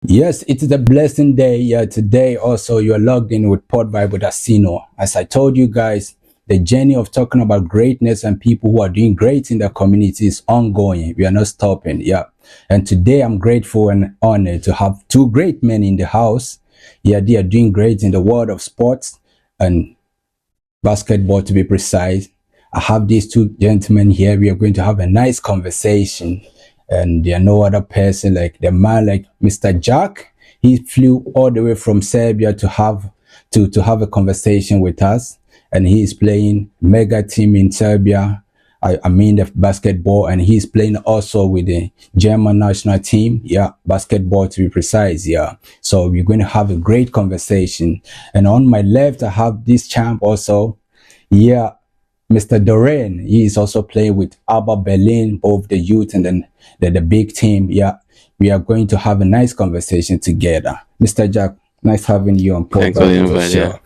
Yes, it is a blessing day. Yeah, today also you're logged in with Port Bible Casino. As I told you guys, the journey of talking about greatness and people who are doing great in the community is ongoing. We are not stopping. Yeah. And today I'm grateful and honored to have two great men in the house. Yeah, they are doing great in the world of sports and basketball to be precise. I have these two gentlemen here. We are going to have a nice conversation. And there are no other person like the man like Mr. Jack. He flew all the way from Serbia to have a conversation with us. And he is playing mega team in Serbia. I mean the basketball, and he's playing also with the German national team. Yeah, basketball to be precise. Yeah. So we're going to have a great conversation. And on my left, I have this champ also. Yeah, Mr. Dorian, he is also playing with Alba Berlin, both the youth and then the big team. Yeah, we are going to have a nice conversation together. Mr. Jack, nice having you on Thanks for the invite, yeah.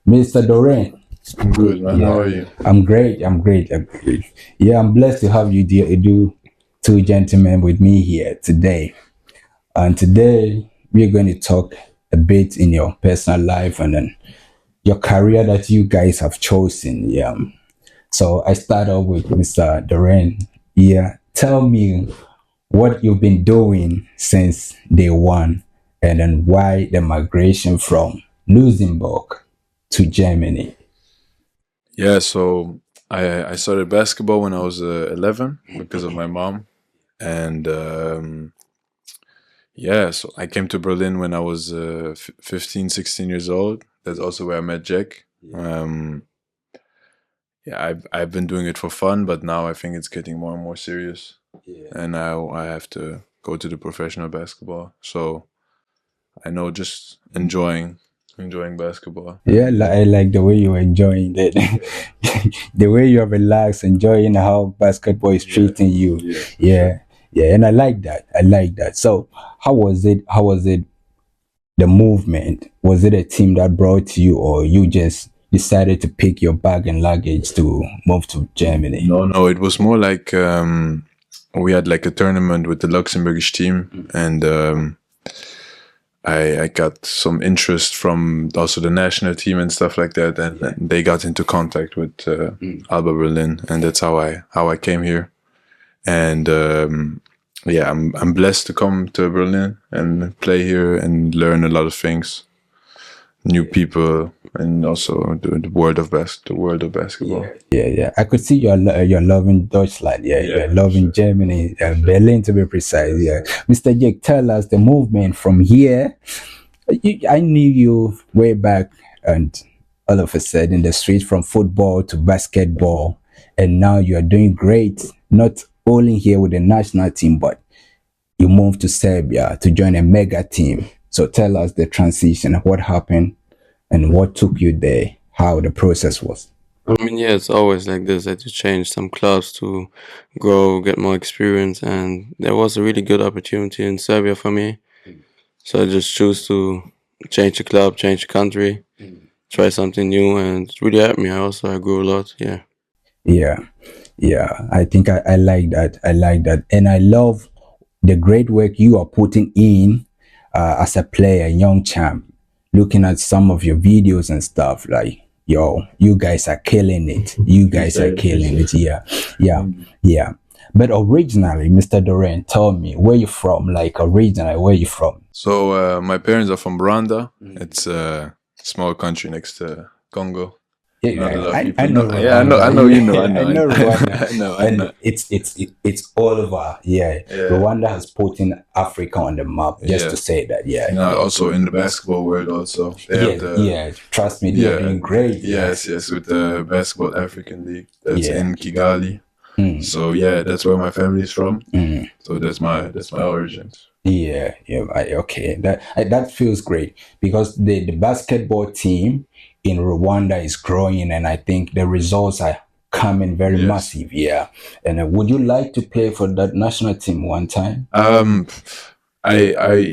Mr. Dorian. I'm good, man. Yeah. How are you? I'm great. Yeah, I'm blessed to have you do two gentlemen with me here today. And today we're going to talk a bit in your personal life and then your career that you guys have chosen. Yeah. So I start off with Mr. Dorian. Yeah, tell me what you've been doing since day one, and then why the migration from Luxembourg to Germany. Yeah, so I started basketball when I was 11 because of my mom. And yeah, so I came to Berlin when I was 15, 16 years old. That's also where I met Jack. Yeah, I've been doing it for fun, but now I think it's getting more and more serious. Yeah. And now I have to go to the professional basketball. So I know just enjoying basketball. Yeah, I like the way you're enjoying it. The way you're relaxed, enjoying how basketball is treating you. Yeah. And I like that. So how was it? The movement? Was it a team that brought you, or you just decided to pick your bag and luggage to move to Germany? No, it was more like we had like a tournament with the Luxembourgish team, and I got some interest from also the national team and stuff like that, and they got into contact with Alba Berlin, and that's how I came here. And yeah, I'm blessed to come to Berlin and play here and learn a lot of things, new people, and also the world of basketball. Yeah. I could see you're loving Deutschland. Yeah, you're loving Germany, Berlin to be precise. Yeah, Mr. Jake, tell us the movement from here. I knew you way back, and all of a sudden the switch from football to basketball, and now you are doing great. Not only here with the national team, but you moved to Serbia to join a mega team. So tell us the transition, what happened, and what took you there, how the process was. I mean, yeah, it's always like this, that you change some clubs to grow, get more experience, and there was a really good opportunity in Serbia for me. So I just choose to change the club, change the country, try something new, and it really helped me. I grew a lot, yeah. Yeah, I think I like that, and I love the great work you are putting in as a player, young champ. Looking at some of your videos and stuff, like, yo, you guys are killing it. Yeah. But originally, Mr. Dorian, tell me, where you from? Like, originally, where you from? So my parents are from Rwanda. It's a small country next to Congo. Yeah, I know. Yeah, I know. You know. I know Rwanda. I know. It's all over. Yeah. Rwanda has put in Africa on the map. Just to say that. Yeah. Also in the basketball world, also. Trust me, they're doing great. Yes, with the Basketball African League. That's in Kigali. So yeah, that's where my family is from. So that's my origins. Yeah. Okay. That feels great, because the basketball team in Rwanda is growing, and I think the results are coming very massive. Yeah. And would you like to play for that national team one time? I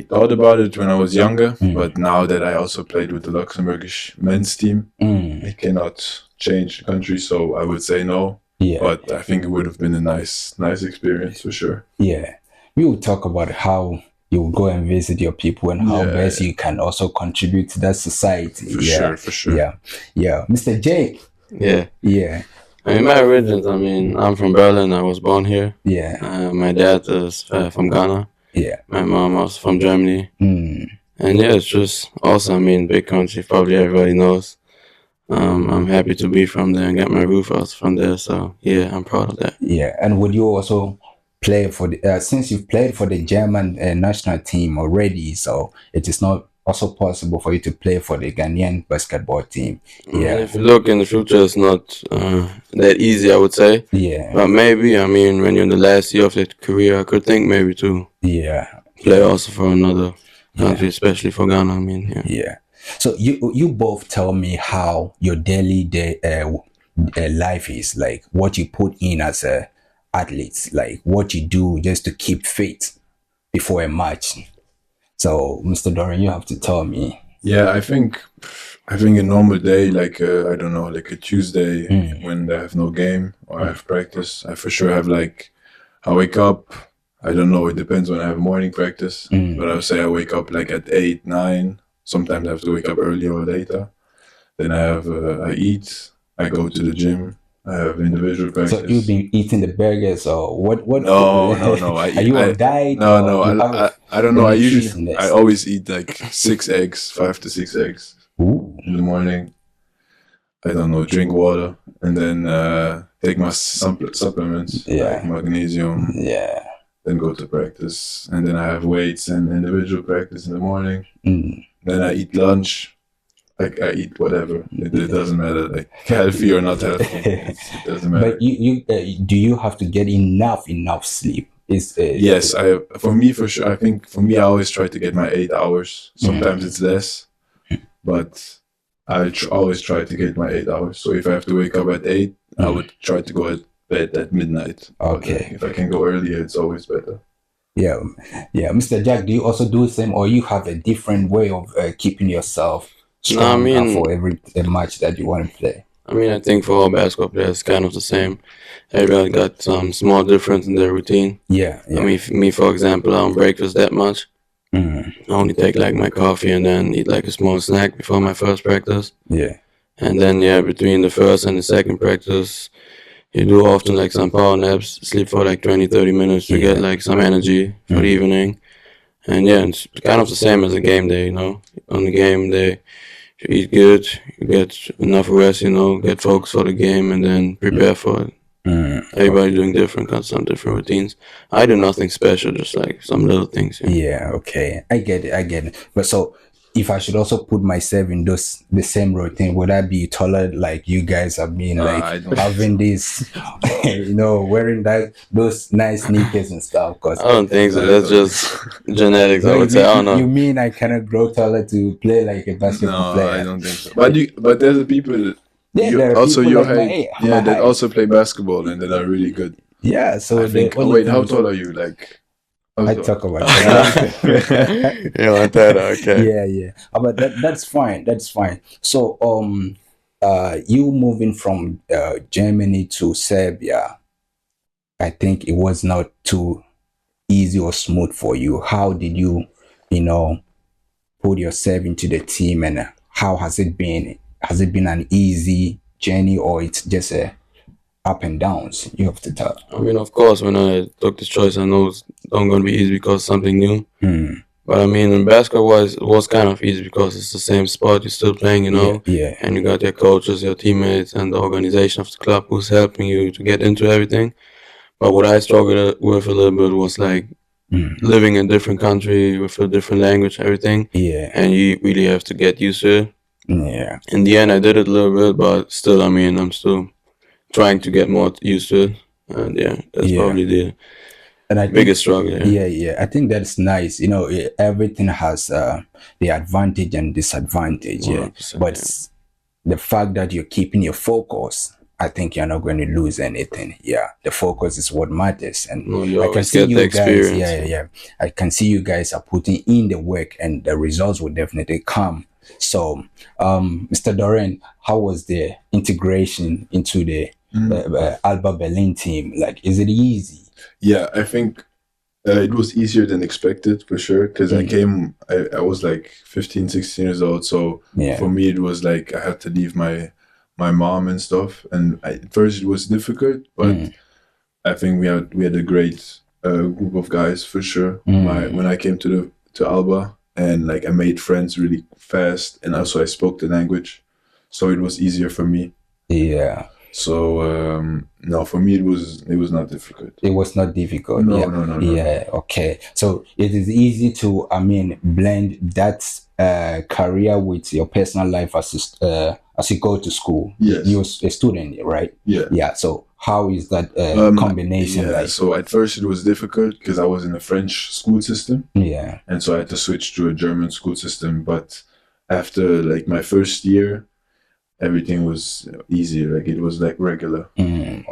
thought about it when I was younger, but now that I also played with the Luxembourgish men's team, I cannot change the country, so I would say no. Yeah. But I think it would have been a nice experience for sure. Yeah. We will talk about how you will go and visit your people and how Yeah. best you can also contribute to that society. For sure, for sure. Yeah. Mr. Jake. Yeah. Yeah. I mean, my origins, I mean, I'm from Berlin. I was born here. Yeah. My dad is from Ghana. Yeah. My mom was from Germany. Mm. And yeah, it's just awesome. I mean, big country, probably everybody knows. I'm happy to be from there and get my roots out from there. So yeah, I'm proud of that. Yeah. And would you also play for the, since you've played for the German national team already, so it is not also possible for you to play for the Ghanaian basketball team? Yeah. And if you look in the future, it's not that easy, I would say. Yeah. But maybe, I mean, when you're in the last year of your career, I could think maybe to play also for another country, especially for Ghana. I mean, yeah. So you both tell me how your daily life is, like what you put in as a athlete, like what you do just to keep fit before a match. So, Mr. Dorian, you have to tell me. Yeah, I think a normal day, like I don't know, like a Tuesday when I have no game or I have practice, I for sure have like, I wake up, I don't know, it depends when I have morning practice, but I would say I wake up like at 8, 9, sometimes I have to wake up earlier or later. Then I eat, I go to the gym, I have individual practice. So you've been eating the burgers or what? No. Are you on diet? No. I don't know. I always eat like 6 eggs, 5 to 6 eggs in the morning. I don't know, drink water and then take my supplements like magnesium. Yeah. Then go to practice and then I have weights and individual practice in the morning. Then I eat lunch. Like I eat whatever. It doesn't matter, like healthy or not healthy. It doesn't matter. But you do you have to get enough sleep? Yes, for me for sure. I think for me, I always try to get my 8 hours. Sometimes it's less, but I always try to get my 8 hours. So if I have to wake up at 8, I would try to go at bed at midnight. Okay. If I can go earlier, it's always better. Yeah. Mr. Jack, do you also do the same, or you have a different way of keeping yourself strong for every match that you want to play? I mean, I think for all basketball players, it's kind of the same. Everybody got some small difference in their routine. Yeah. I mean, me, for example, I don't breakfast that much. I only take like my coffee and then eat like a small snack before my first practice. Yeah. And then, between the first and the second practice, you do often like some power naps, sleep for like 20, 30 minutes to get like some energy for the evening. And it's kind of the same as a game day, you know. On the game day, you eat good, you get enough rest, you know, get focused for the game and then prepare for it. Everybody doing different, got some different routines. I do nothing special, just like some little things. Yeah, okay. I get it. But so if I should also put myself in the same routine, would I be taller like you guys have been, like having this, you know, wearing those nice sneakers and stuff? Cause I don't think so. That's just genetics. I would say. I don't know. You mean I cannot grow taller to play like a basketball player? No, I don't think so. But there's the people. There are also people your like height. That also play basketball and that are really good. Yeah. So I think. Wait, how tall are you? Like. I talk about that. You want that? Okay. Yeah. But that's fine. That's fine. So, you moving from Germany to Serbia, I think it was not too easy or smooth for you. How did you, put yourself into the team, and how has it been? Has it been an easy journey, or it's just a up and downs? You have to tell. I mean, of course, when I took this choice, I know it's not going to be easy because it's something new. But I mean, in basketball, it was kind of easy because it's the same sport you're still playing, you know. Yeah. And you got your coaches, your teammates, and the organization of the club who's helping you to get into everything. But what I struggled with a little bit was like living in a different country with a different language, everything. Yeah. And you really have to get used to it. Yeah. In the end, I did it a little bit, but still, I mean, I'm still trying to get more used to it. And that's probably the biggest struggle. Yeah. I think that's nice. You know, everything has the advantage and disadvantage. Yeah. But the fact that you're keeping your focus, I think you're not going to lose anything. Yeah. The focus is what matters. And I can see you guys. Yeah. I can see you guys are putting in the work, and the results will definitely come. So, Mr. Dorian, how was the integration into the Alba Berlin team? Like, is it easy? Yeah, I think It was easier than expected for sure because I was like 15, 16 years old. So Yeah. for me, it was like I had to leave my mom and stuff. And at first, it was difficult, but I think we had a great group of guys for sure. When I came to Alba, and like I made friends really fast, and also I spoke the language, so it was easier for me. Yeah. So no, for me it was not difficult. It was not difficult. No, Yeah. no. Yeah. Okay. So it is easy to, blend that career with your personal life as you go to school. Yes. You're a student, right? Yeah. Yeah. So how is that combination Yeah, like? so at first it was difficult because I was in a French school system, Yeah. and so I had to switch to a German school system. But after like my first year, everything was easy. Like it was like regular.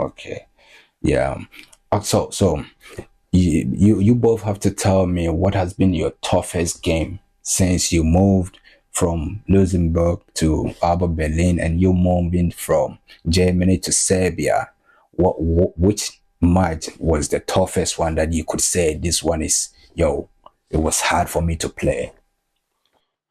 Okay. Yeah. So you both have to tell me what has been your toughest game since you moved from Luxembourg to Alba Berlin and you moving from Germany to Serbia. Which match was the toughest one that you could say this one is it was hard for me to play?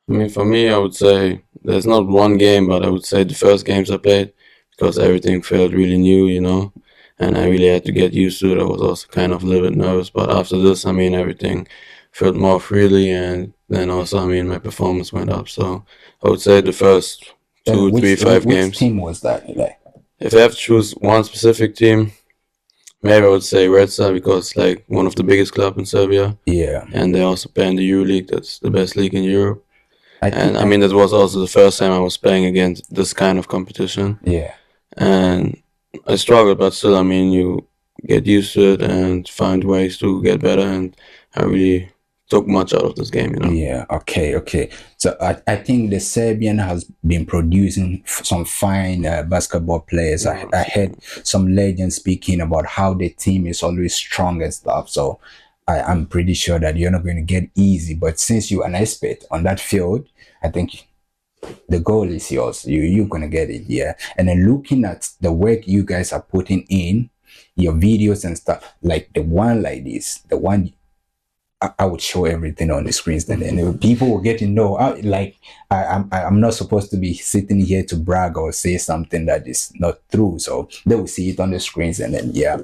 I mean, for me, I would say there's not one game, but I would say the first games I played because everything felt really new, and I really had to get used to it. I was also kind of a little bit nervous, but after this, I mean, everything felt more freely, and then also, I mean, my performance went up. So I would say the first two, three, five Which games. team was that? Like, If I have to choose one specific team, maybe I would say Red Star because it's like one of the biggest clubs in Serbia, yeah. and they also play in the EuroLeague. That's the best league in Europe. think I mean, that was also the first time I was playing against this kind of competition. yeah. And I struggled, but still, I mean, you get used to it and find ways to get better. And I really took much out of this game, Yeah, okay. So I think the Serbian has been producing some fine basketball players. I heard some legends speaking about how the team is always strong and stuff. So I'm pretty sure that you're not going to get easy. But since you're an expert on that field, I think the goal is yours. You're gonna get it, yeah. And then looking at the work you guys are putting in, your videos and stuff, like the one like this, the one I would show everything on the screens, and then people will get to know. I'm not supposed to be sitting here to brag or say something that is not true. So they will see it on the screens, and then yeah.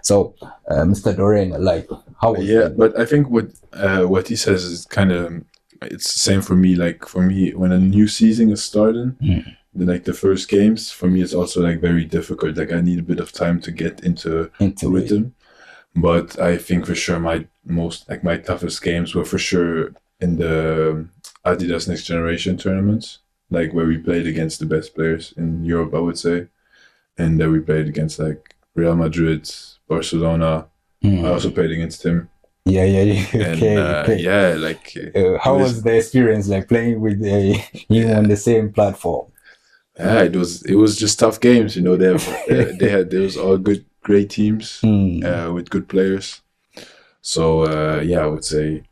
So, Mr. Dorian, like, how was that? But I think what he says is kind of it's the same for me. Like for me, when a new season is starting, like the first games for me, it's also like very difficult. Like I need a bit of time to get into rhythm. But I think for sure my toughest games were for sure in the Adidas Next Generation tournaments, like where we played against the best players in Europe, I would say. And then we played against like Real Madrid, Barcelona. I also played against him. Yeah. And, Okay. Yeah, like how was the experience like playing with him on the same platform? Yeah, it was just tough games, you know. There was all great teams with good players. So yeah, I would say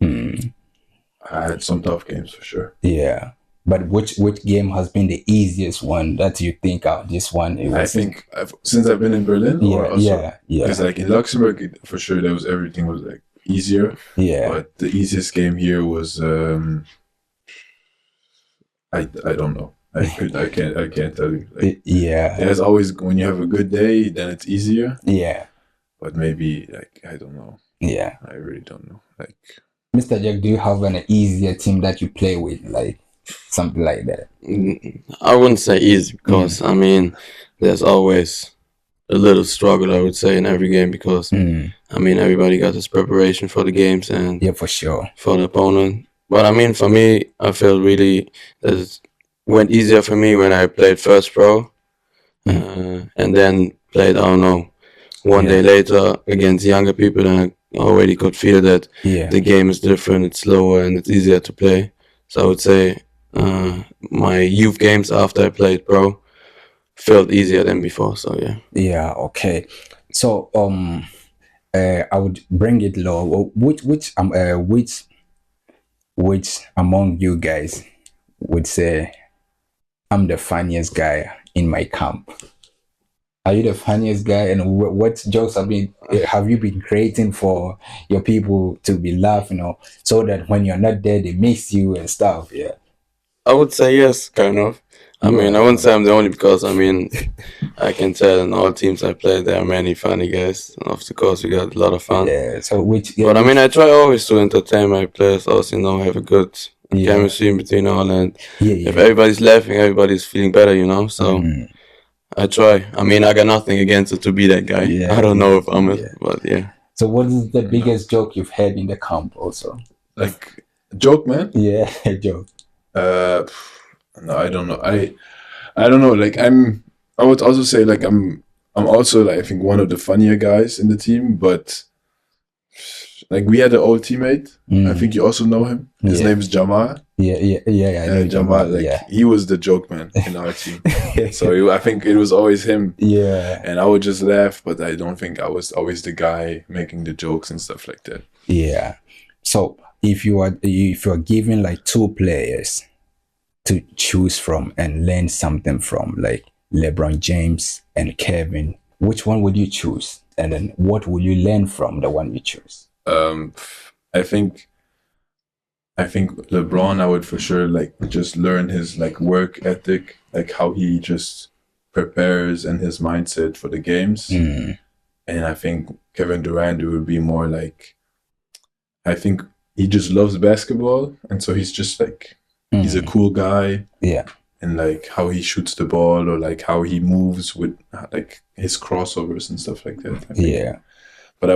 I had some tough games for sure. Yeah, but which game has been the easiest one that you think of? This one, I think since I've been in Berlin, yeah. Because like in Luxembourg, for sure, everything was like easier. Yeah, but the easiest game here was I don't know. I can't tell you. Like, yeah. There's always, when you have a good day, then it's easier. Yeah. But maybe like I don't know. Yeah. I really don't know. Like, Mr. Jack, do you have an easier team that you play with, like something like that? I wouldn't say easy because I mean, there's always a little struggle, I would say, in every game because I mean everybody got this preparation for the games and yeah, for sure, for the opponent. But I mean, for me, I feel really that it went easier for me when I played first pro, and then played, I don't know, one day later against younger people, and I already could feel that the game is different, it's slower, and it's easier to play. So I would say my youth games after I played pro felt easier than before. So yeah. Yeah. Okay. So I would bring it low. Which among you guys would say I'm the funniest guy in my camp? Are you the funniest guy? And what jokes have you been creating for your people to be laughing, so that when you're not there, they miss you and stuff? Yeah. I would say yes, kind of. I mean, I wouldn't say I'm the only because I mean, I can tell in all teams I play there are many funny guys. And of course, we got a lot of fun. Yeah. So But I mean, I try always to entertain my players. Also, have a good chemistry in between all, and if everybody's laughing, everybody's feeling better. So. I try. I mean, I got nothing against it to be that guy. Yeah, I don't know if I'm it, but yeah. So what is the biggest joke you've had in the camp also? Like, joke, man? Yeah, a joke. No, I don't know. I don't know. Like, I would also say, like, I'm also, like, I think one of the funnier guys in the team, but like, we had an old teammate. I think you also know him. His name is Jamal. Yeah. Jamal, like, he was the joke man in our team. So I think it was always him. Yeah. And I would just laugh, but I don't think I was always the guy making the jokes and stuff like that. Yeah. So if you are given like two players to choose from and learn something from, like LeBron James and Kevin, which one would you choose? And then what will you learn from the one you choose? I think LeBron, I would for sure like just learn his like work ethic, like how he just prepares and his mindset for the games. And I think Kevin Durant, it would be more like, I think he just loves basketball, and so he's just like he's a cool guy. Yeah. And like how he shoots the ball, or like how he moves with like his crossovers and stuff like that. Yeah. But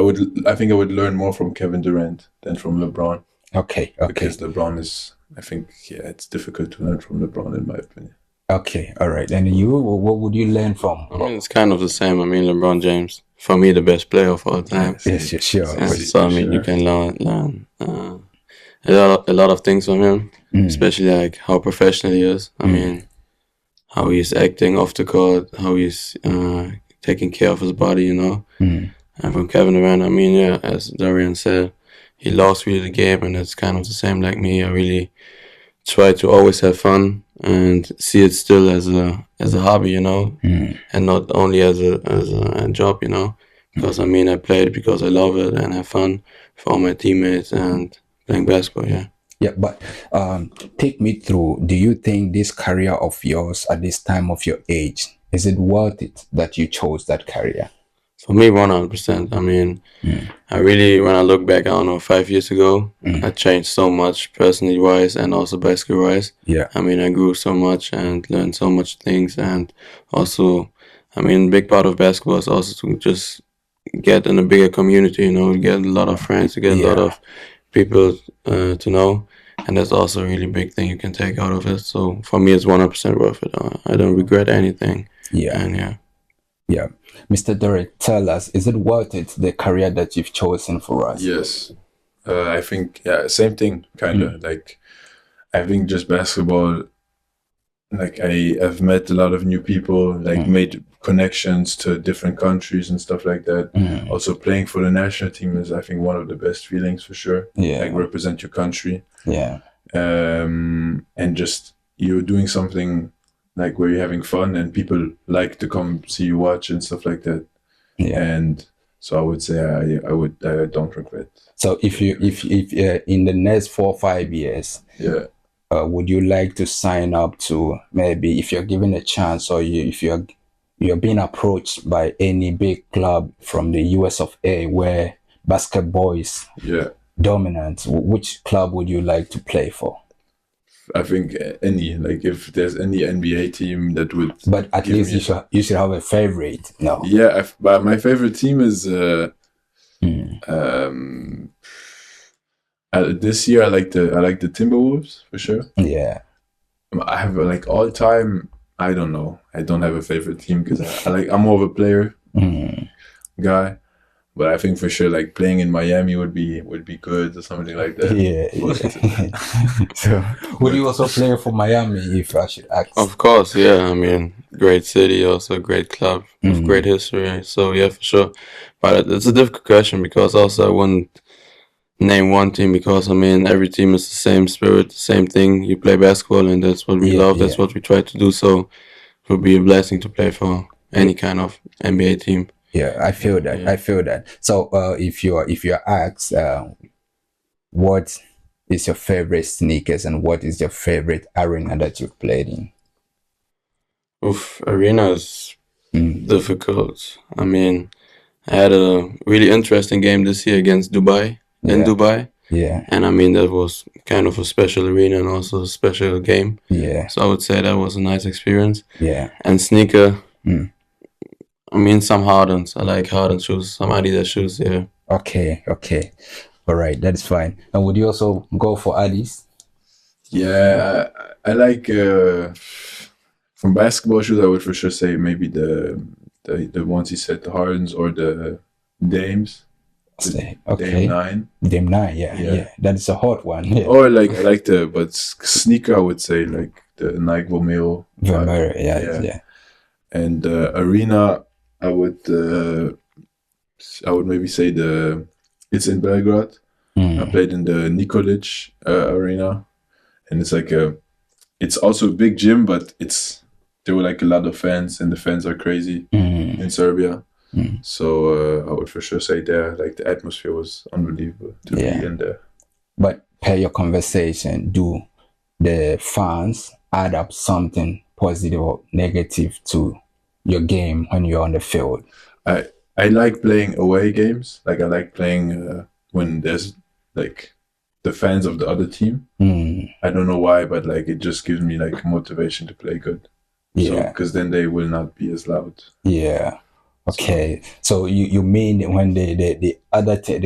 I think I would learn more from Kevin Durant than from LeBron. Okay. Because LeBron is, I think, it's difficult to learn from LeBron in my opinion. Okay, all right. And you, what would you learn from? I mean, it's kind of the same. I mean, LeBron James, for me, the best player of all time. Yes, sure. So I mean, you can learn a lot of things from him, especially like how professional he is. I mean, how he's acting off the court, how he's taking care of his body, And from Kevin Durant, I mean, yeah, as Dorian said, he lost really the game, and it's kind of the same like me. I really try to always have fun and see it still as a hobby, and not only as a job, Because I mean, I play it because I love it and have fun for all my teammates and playing basketball. Yeah. Yeah, but take me through. Do you think this career of yours at this time of your age, is it worth it that you chose that career? For me, 100%. I mean, I really, when I look back, I don't know, 5 years ago, I changed so much personally wise and also basketball wise. Yeah. I mean, I grew so much and learned so much things. And also, I mean, a big part of basketball is also to just get in a bigger community, get a lot of friends, to get a lot of people to know. And that's also a really big thing you can take out of it. So for me, it's 100% worth it. I don't regret anything. Yeah. And yeah. Mr. Dorian, tell us, is it worth it, the career that you've chosen for us? Yes. I think, same thing, kind of. Like, I think just basketball, like, I've met a lot of new people, like, made connections to different countries and stuff like that. Also, playing for the national team is, I think, one of the best feelings for sure. Yeah. Like, represent your country. Yeah. And just, you're doing something like where you're having fun and people like to come see you watch and stuff like that. Yeah. And so I would say I don't regret. So if in the next 4 or 5 years, would you like to sign up to, maybe if you're given a chance, or if you're being approached by any big club from the US of A where basketball is dominant, which club would you like to play for? I think any, like, if there's any NBA team that would. But at least you should have a favorite. No. Yeah, but my favorite team is this year. I like the Timberwolves for sure. Yeah. I have like all time. I don't know. I don't have a favorite team because I'm more of a player guy. But I think for sure, like, playing in Miami would be good or something like that. Yeah. So, would you also play for Miami, if I should ask? Of course, yeah. I mean, great city, also a great club with great history. So yeah, for sure. But it's a difficult question because also I wouldn't name one team because I mean every team is the same spirit, the same thing. You play basketball, and that's what we love. That's what we try to do. So it would be a blessing to play for any kind of NBA team. Yeah, I feel that. Yeah. I feel that. So, if you're asked, what is your favorite sneakers and what is your favorite arena that you've played in? Oof, arena is difficult. I mean, I had a really interesting game this year against Dubai, in Yeah. Dubai. Yeah, And I mean, that was kind of a special arena and also a special game. yeah, So I would say that was a nice experience. yeah. And sneaker, Mm. I mean, some Hardens. I like Harden shoes, some Adidas shoes, yeah. Okay, okay. All right, that is fine. And would you also go for Adidas? Yeah, I like from basketball shoes. I would for sure say maybe the ones he said, the Hardens or the Dames. Okay, Dame 9. Dame 9, yeah, Yeah. yeah. That is a hot one. Yeah. Or like I like but sneaker I would say like the Nike Vomero. Vermeer, yeah, yeah. yeah. And arena I would maybe say it's in Belgrade. I played in the Nikolic arena, and it's like it's also a big gym, but there were like a lot of fans, and the fans are crazy in Serbia. So I would for sure say there, like the atmosphere was unbelievable to Yeah. be in there. But per your conversation, do the fans add up something positive or negative to your game when you're on the field? I like playing away games. Like I like playing when there's like the fans of the other team. I don't know why, but like it just gives me like motivation to play good. Yeah. Because then they will not be as loud. Yeah. Okay. So you mean when the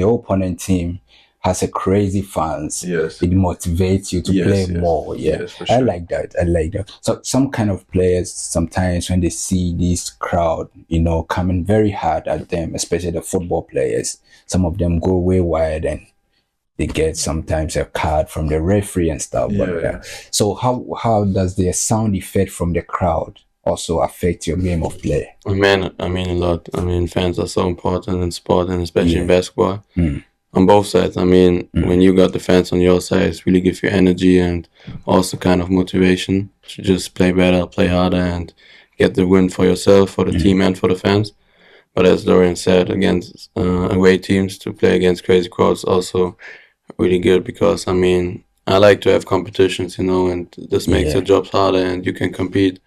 opponent team has a crazy fans, Yes. it motivates you to Yes, play yes. more. Yeah. Yes, for I sure. like that. I like that. So some kind of players sometimes when they see this crowd, coming very hard at them, especially the football players, some of them go way wide and they get sometimes a card from the referee and stuff. Yeah. So how does the sound effect from the crowd also affect your game of play? I mean a lot. I mean, fans are so important in sport and especially in Yeah. basketball. On both sides. I mean, when you got the fans on your side, it's really gives you energy and also kind of motivation to just play better, play harder, and get the win for yourself, for the team, and for the fans. But as Dorian said, against away teams, to play against crazy crowds also really good because, I mean, I like to have competitions, and this makes Yeah. your jobs harder and you can compete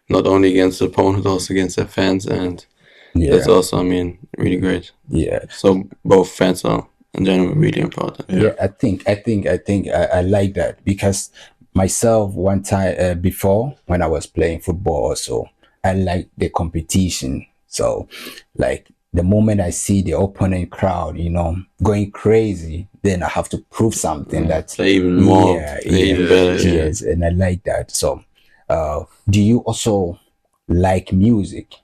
not only against the opponent, also against the fans. And that's also, I mean, really great. Yeah. So both fans are in general really important. Yeah, I think I like that because myself one time before when I was playing football also I like the competition. So like the moment I see the opponent crowd, going crazy, then I have to prove something that Play even more, play even better. Yeah. yes, and I like that. So do you also like music?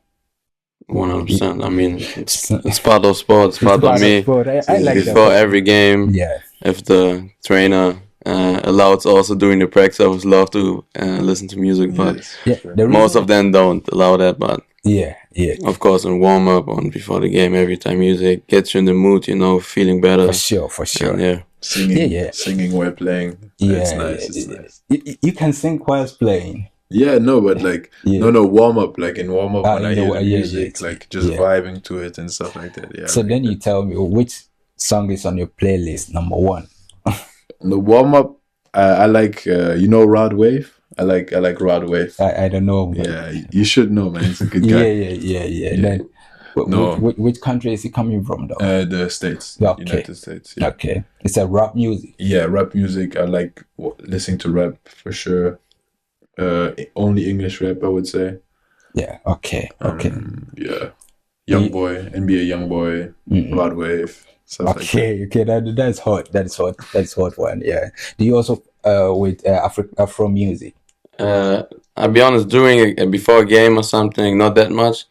100%. I mean, it's part of sport. It's part of me. I like Before that. every game, Yeah. if the trainer allows also during the practice, I would love to listen to music, but Yes, Yeah, for sure. the most reason- of them don't allow that. But yeah. of course, in warm up and before the game, every time music gets you in the mood, feeling better. For sure. And yeah, Singing while playing. Yeah, It's nice. yeah, It's yeah. nice. You can sing whilst playing. Yeah, no, but like Yeah. no warm up. Like in warm up when I hear the yeah, music, yeah. like just Yeah. vibing to it and stuff like that. Yeah. So like then that. you tell me which song is on your playlist, number one. The warm up, I like Rod Wave. I like Rod Wave. I don't know. But Yeah, you should know, man. He's a good yeah, guy. yeah. Then, No. which country is he coming from, though? The States, Okay. United States. Yeah. Okay, it's a rap music. Yeah, rap music. I like listening to rap for sure. Only English rap, I would say. Yeah. Okay. Yeah, Young Boy, NBA Young Boy, Rod Wave, stuff like that. Okay. That's hot. That's hot one. Yeah. Do you also with Afro music? I'll be honest, before a game or something, not that much.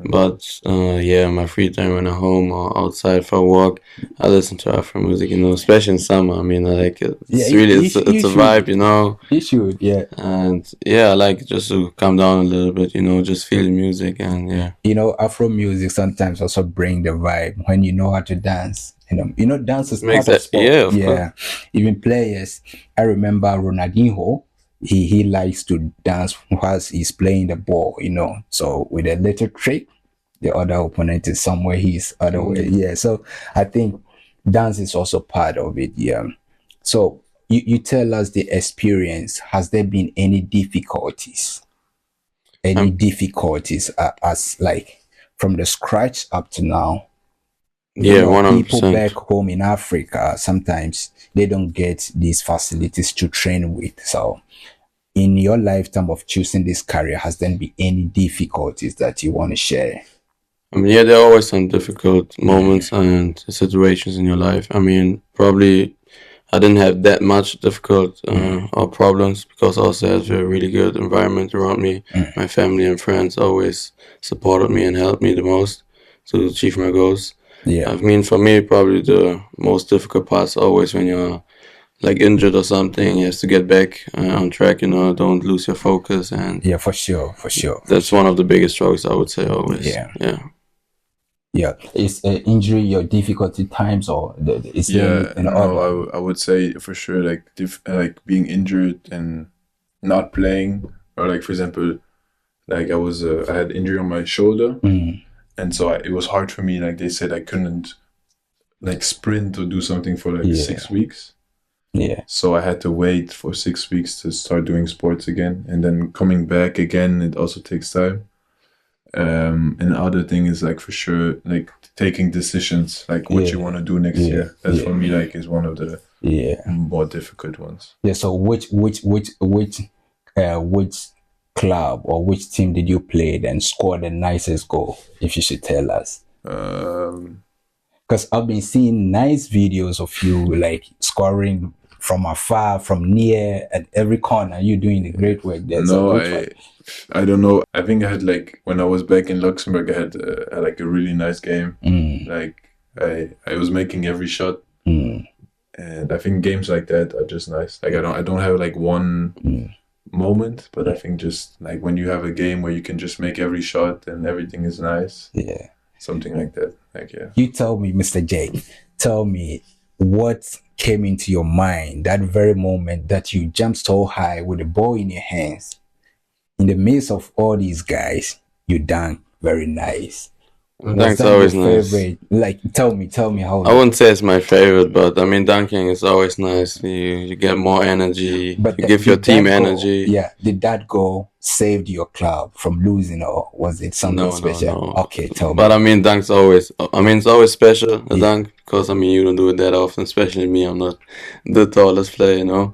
But my free time when I'm home or outside for a walk, I listen to Afro music, especially in summer. I mean, I like it. It's Yeah, really, you it's a should. vibe, You should. Yeah. And I like just to calm down a little bit, just feel the music and yeah. Afro music sometimes also bring the vibe when you know how to dance. Dance is Makes part of that- sport. yeah, of course. Even players. I remember Ronaldinho. he likes to dance whilst he's playing the ball, you know. So with a little trick, the other opponent is somewhere he's other way. Yeah. So I think dance is also part of it. Yeah. So you tell us the experience. Has there been any difficulties? Any difficulties as like from the scratch up to now? You Yeah, know, people 100%. back home in Africa, sometimes they don't get these facilities to train with. So in your lifetime of choosing this career, has there been any difficulties that you want to share? I mean, yeah, there are always some difficult moments and situations in your life. I mean, probably I didn't have that much difficult or problems because I also had a really good environment around me. My family and friends always supported me and helped me the most to achieve my goals. Yeah. I mean, for me, probably the most difficult part's always when you're like injured or something. You have to get back on track. You know, don't lose your focus, and Yeah, for sure, for sure. that's one of the biggest struggles I would say always. Yeah. Yeah. Yeah. Is injury your difficulty times, or is there Yeah, anything no, other? I would say for sure, like like being injured and not playing, or like for example, like I had injury on my shoulder, and so it was hard for me. Like they said, I couldn't like sprint or do something for like Yeah. 6 weeks. Yeah. So I had to wait for 6 weeks to start doing sports again, and then coming back again, it also takes time. And the other thing is like for sure, like taking decisions, like what you want to do next year. That's for me like is one of the more difficult ones. Yeah. So which club or which team did you play and score the nicest goal? If you should tell us. Because I've been seeing nice videos of you like scoring from afar, from near, at every corner. You're doing the great work there. No, So I don't know. I think I had like when I was back in Luxembourg, I had like a really nice game. Like I was making every shot, and I think games like that are just nice. Like I don't have like one moment, but I think just like when you have a game where you can just make every shot and everything is nice. Yeah. Something like that. Like yeah. You tell me, Mr. J, tell me what came into your mind that very moment that you jumped so high with the ball in your hands. In the midst of all these guys, you dunk very nice. Dunk's always nice. Favorite? Like, tell me how. I wouldn't say it's my favorite, but I mean, dunking is always nice. You get more energy. But you give your team goal, energy. Yeah, did that goal saved your club from losing, or was it something special? No. Okay, tell me. But I mean, dunk's always. I mean, it's always special a dunk because I mean you don't do it that often. Especially me, I'm not the tallest player, you know.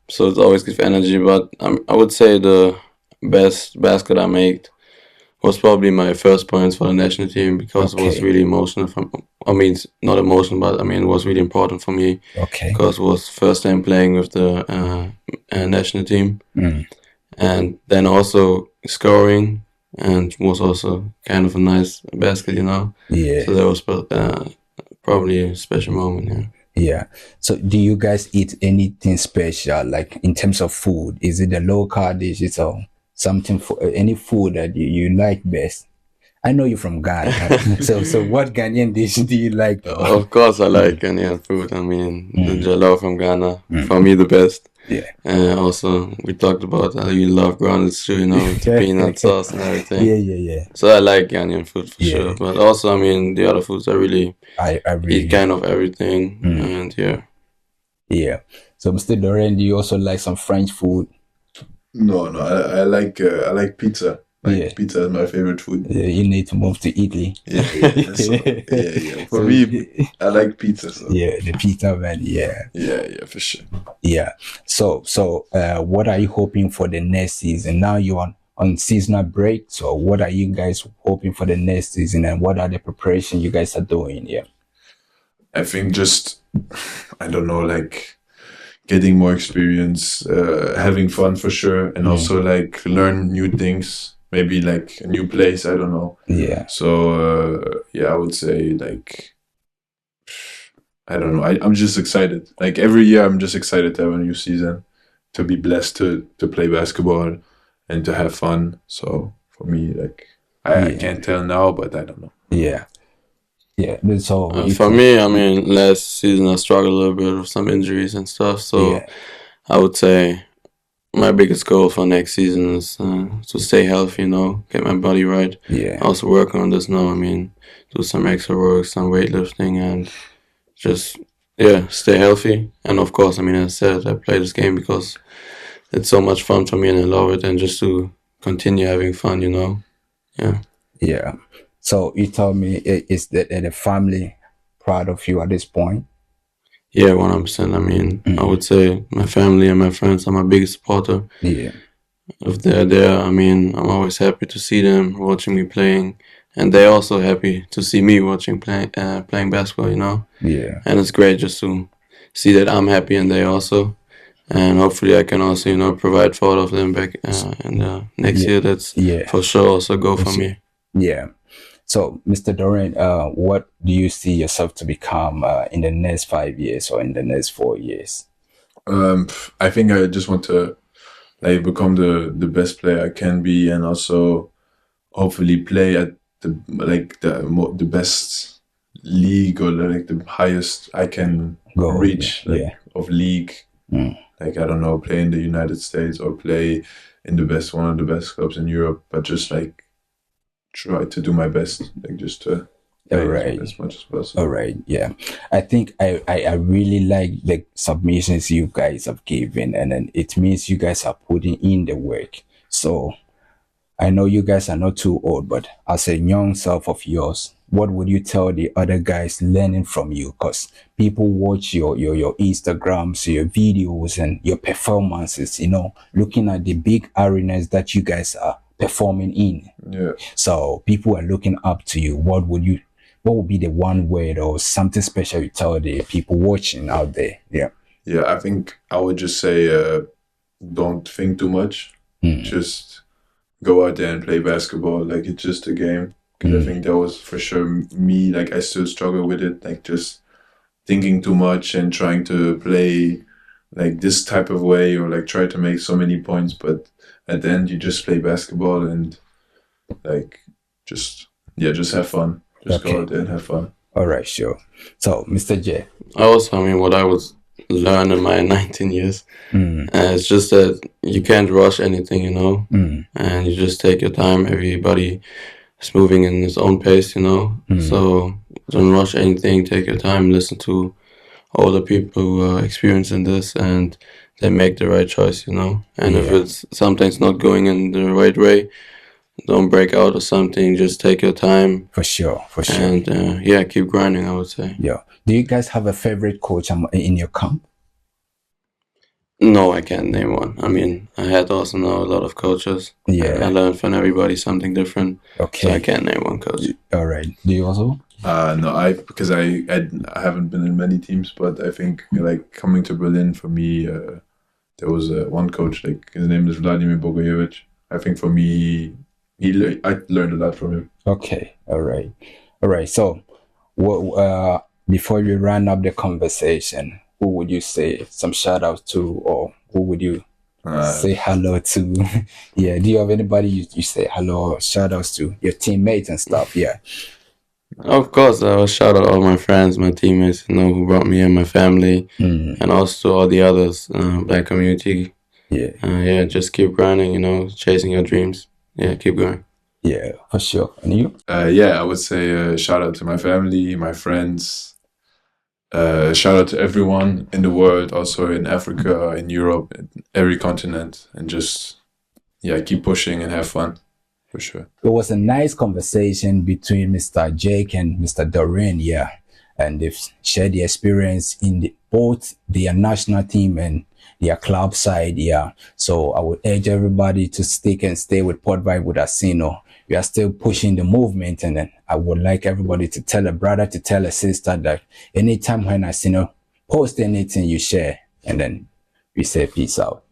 So it's always gives energy. But I would say the best basket I made was probably my first points for the national team because it was really emotional. I mean, it's not emotional, but I mean, it was really important for me. Okay. Because it was first time playing with the national team. And then also scoring, and was also kind of a nice basket, you know? Yeah. So that was probably a special moment, yeah. Yeah. So do you guys eat anything special, like in terms of food? Is it the local dishes or something, for any food that you like best? I know you're from Ghana. so what Ghanaian dish do you like? Of course I like Ghanaian food. I mean, the jollof from Ghana, for me the best. Yeah. Also, we talked about how you love grounded stew, you know, with the peanut sauce and everything. Yeah. So I like Ghanaian food for sure. But also, I mean, the other foods I really eat kind of everything. And yeah. Yeah. So Mr. Dorian, do you also like some French food? No, I like pizza. Like pizza is my favorite food. Yeah, you need to move to Italy. Yeah. For me, I like pizza. So. Yeah, the pizza man. Yeah, for sure. Yeah. So, what are you hoping for the next season? Now you're on seasonal break. So, what are you guys hoping for the next season, and what are the preparations you guys are doing? Yeah. I think just, I don't know, like getting more experience, having fun for sure, and also like learn new things. Maybe like a new place, I don't know. Yeah. So, I would say like, I don't know. I'm just excited. Like every year, I'm just excited to have a new season, to be blessed to play basketball and to have fun. So for me, like, I can't tell now, but I don't know. Yeah. Yeah. So for me, I mean, last season I struggled a little bit with some injuries and stuff. So I would say my biggest goal for next season is to stay healthy, get my body right. Yeah. Also working on this now. I mean, do some extra work, some weightlifting, and just stay healthy. And of course, I mean, as I said, I play this game because it's so much fun for me and I love it, and just to continue having fun, Yeah. Yeah. So you told me is that the family proud of you at this point? Yeah, 100%. I mean, I would say my family and my friends are my biggest supporter. Yeah. If they're there, I mean, I'm always happy to see them watching me playing, and they're also happy to see me playing basketball, Yeah. And it's great just to see that I'm happy and they also, and hopefully I can also, provide for all of them back in the next year. That's for sure also a goal for me. Yeah. So, Mr. Dorian, what do you see yourself to become in the next 5 years or in the next 4 years? I think I just want to become the best player I can be, and also hopefully play at the best league, or the highest I can reach of league. I don't know, play in the United States or play in one of the best clubs in Europe, but just try to do my best, just to play as much as possible. All right, yeah. I think I really like the submissions you guys have given, and then it means you guys are putting in the work. So I know you guys are not too old, but as a young self of yours, what would you tell the other guys learning from you? Because people watch your Instagrams, your videos, and your performances, looking at the big arenas that you guys are performing in. Yeah. So people are looking up to you. What would be the one word or something special you tell the people watching out there? Yeah. Yeah, I think I would just say don't think too much. Just go out there and play basketball. It's just a game. Because I think that was for sure me. I still struggle with it. Just thinking too much and trying to play this type of way, or try to make so many points. But at the end, you just play basketball and just have fun. Just go out there and have fun. All right, sure. So, Mr. J. Also, I mean, what I was learning in my 19 years, it's just that you can't rush anything, and you just take your time. Everybody is moving in his own pace, so don't rush anything. Take your time, listen to all the people who are experiencing this, and they make the right choice, And if it's something's not going in the right way, don't break out or something. Just take your time. For sure. And keep grinding, I would say. Yeah. Do you guys have a favorite coach in your camp? No, I can't name one. I mean, I had also know a lot of coaches. Yeah. I learned from everybody something different. Okay. So I can't name one coach. All right. Do you also? No, because I haven't been in many teams, but I think coming to Berlin for me, there was one coach, his name is Vladimir Bogojevic. I think for me, I learned a lot from him. Okay. All right. So, before we run up the conversation, who would you say some shout outs to, or who would you say hello to? Yeah. Do you have anybody you say hello or shout outs to? Your teammates and stuff? Yeah. Of course, I will shout out all my friends, my teammates, who brought me and my family, and also all the others, black community. Yeah. Just keep grinding, chasing your dreams. Yeah, keep going. Yeah, for sure. And you? I would say shout out to my family, my friends. Shout out to everyone in the world, also in Africa, in Europe, in every continent, and just keep pushing and have fun, for sure. It was a nice conversation between Mr. Jake and Mr. Dorian, and they've shared the experience in both their national team and their club side, So I would urge everybody to stick and stay with Pod Vibe with Asino. We are still pushing the movement, and then I would like everybody to tell a brother, to tell a sister that anytime when Asino post anything, you share, and then we say peace out.